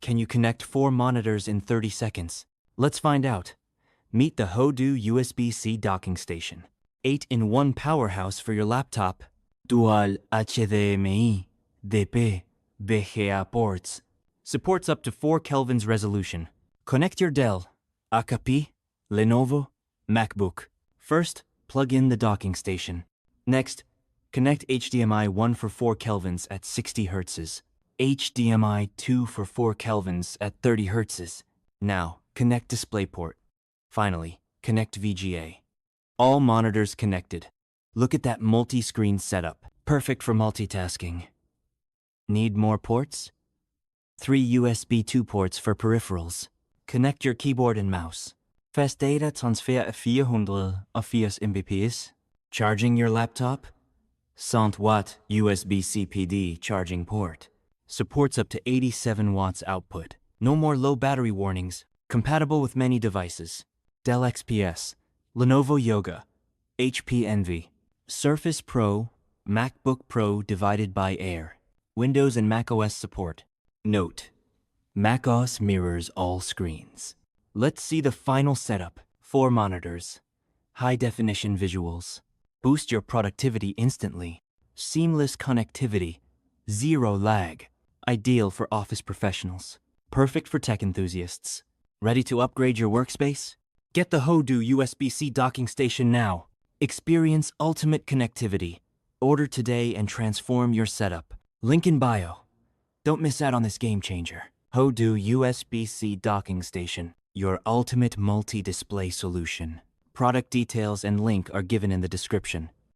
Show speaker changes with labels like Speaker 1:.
Speaker 1: Can you connect 4 monitors in 30 seconds? Let's find out. Meet the Hodu USB-C docking station. 8-in-1 powerhouse for your laptop. Dual HDMI, DP, VGA ports. Supports up to 4 Kelvin's resolution. Connect your Dell, ABBB, Lenovo, MacBook. First, plug in the docking station. Next, connect HDMI 1 for 4 Kelvins at 60 Hz. HDMI 2 for 4 Kelvins at 30 Hz. Now, connect DisplayPort. Finally, connect VGA. All monitors connected. Look at that multi-screen setup. Perfect for multitasking. Need more ports? 3 USB 2 ports for peripherals. Connect your keyboard and mouse. Fast data transfer af 480 Mbps. Charging your laptop? 100 watt USB-C PD charging port. Supports up to 87 watts output. No more low battery warnings. Compatible with many devices. Dell XPS, Lenovo Yoga, HP Envy, Surface Pro, MacBook Pro divided by Air. Windows and macOS support. Note: macOS mirrors all screens. Let's see the final setup. 4 monitors. High-definition visuals. Boost your productivity instantly. Seamless connectivity. Zero lag. Ideal for office professionals. Perfect for tech enthusiasts. Ready to upgrade your workspace? Get the Hodu USB-C docking station now. Experience ultimate connectivity. Order today and transform your setup. Link in bio. Don't miss out on this game changer. Hodu USB-C docking station. Your ultimate multi-display solution. Product details and link are given in the description.